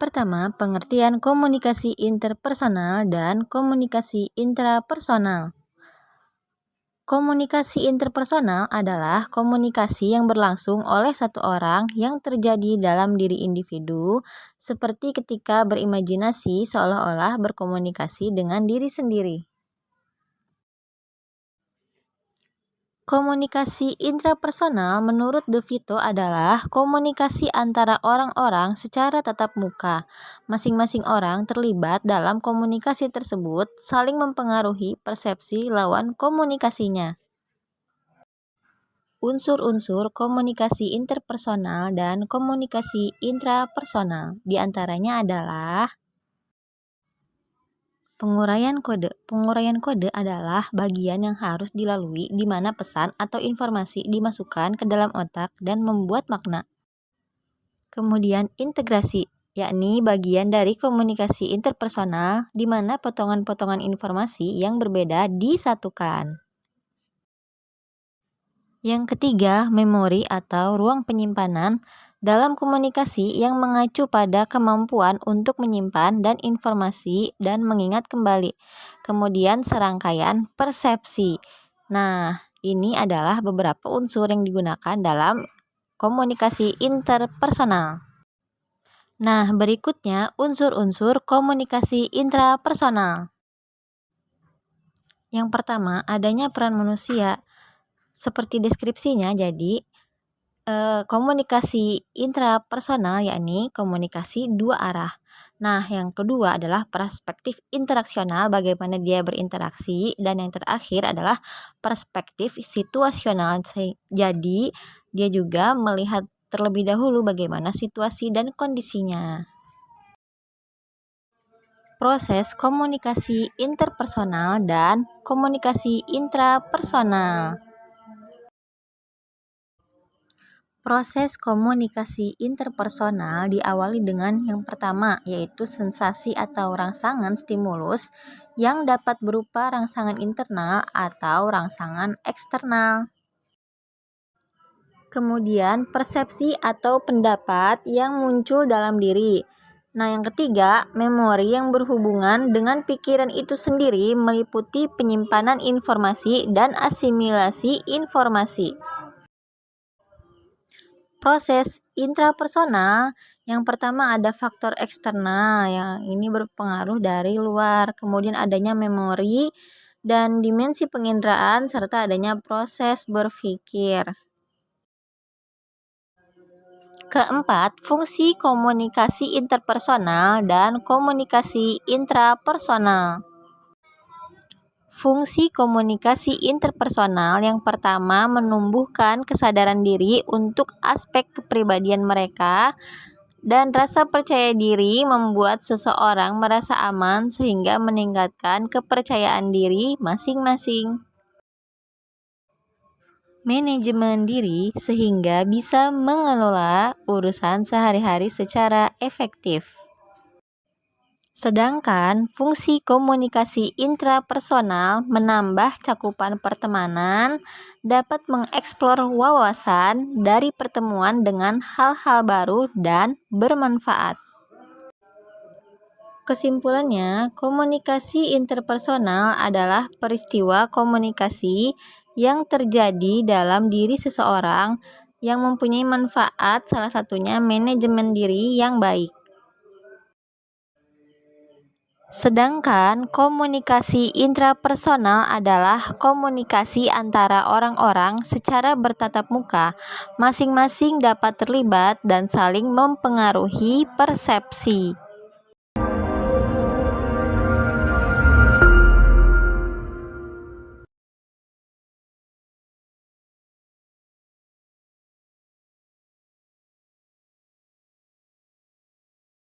Pertama, pengertian komunikasi interpersonal dan komunikasi intrapersonal. Komunikasi interpersonal adalah komunikasi yang berlangsung oleh satu orang yang terjadi dalam diri individu, seperti ketika berimajinasi seolah-olah berkomunikasi dengan diri sendiri. Komunikasi intrapersonal menurut De Vito adalah komunikasi antara orang-orang secara tatap muka. Masing-masing orang terlibat dalam komunikasi tersebut saling mempengaruhi persepsi lawan komunikasinya. Unsur-unsur komunikasi interpersonal dan komunikasi intrapersonal diantaranya adalah penguraian kode. Penguraian kode adalah bagian yang harus dilalui di mana pesan atau informasi dimasukkan ke dalam otak dan membuat makna. Kemudian integrasi, yakni bagian dari komunikasi interpersonal di mana potongan-potongan informasi yang berbeda disatukan. Yang ketiga, memori atau ruang penyimpanan dalam komunikasi yang mengacu pada kemampuan untuk menyimpan dan informasi dan mengingat kembali. Kemudian serangkaian persepsi. Nah, ini adalah beberapa unsur yang digunakan dalam komunikasi interpersonal. Nah, berikutnya unsur-unsur komunikasi intrapersonal. Yang pertama, adanya peran manusia. Seperti deskripsinya, jadi komunikasi intrapersonal yakni komunikasi dua arah. Nah, yang kedua adalah perspektif interaksional, bagaimana dia berinteraksi, dan yang terakhir adalah perspektif situasional. Jadi, dia juga melihat terlebih dahulu bagaimana situasi dan kondisinya. Proses komunikasi interpersonal dan komunikasi intrapersonal. Proses komunikasi interpersonal diawali dengan yang pertama, yaitu sensasi atau rangsangan stimulus yang dapat berupa rangsangan internal atau rangsangan eksternal. Kemudian persepsi atau pendapat yang muncul dalam diri. Nah, yang ketiga, memori yang berhubungan dengan pikiran itu sendiri meliputi penyimpanan informasi dan asimilasi informasi. Proses intrapersonal, yang pertama ada faktor eksternal yang ini berpengaruh dari luar, kemudian adanya memori dan dimensi penginderaan serta adanya proses berpikir. Keempat, fungsi komunikasi interpersonal dan komunikasi intrapersonal. Fungsi komunikasi interpersonal yang pertama menumbuhkan kesadaran diri untuk aspek kepribadian mereka, dan rasa percaya diri membuat seseorang merasa aman sehingga meningkatkan kepercayaan diri masing-masing. Manajemen diri sehingga bisa mengelola urusan sehari-hari secara efektif. Sedangkan fungsi komunikasi intrapersonal menambah cakupan pertemanan, dapat mengeksplor wawasan dari pertemuan dengan hal-hal baru dan bermanfaat. Kesimpulannya, komunikasi interpersonal adalah peristiwa komunikasi yang terjadi dalam diri seseorang yang mempunyai manfaat, salah satunya manajemen diri yang baik. Sedangkan komunikasi intrapersonal adalah komunikasi antara orang-orang secara bertatap muka, masing-masing dapat terlibat dan saling mempengaruhi persepsi.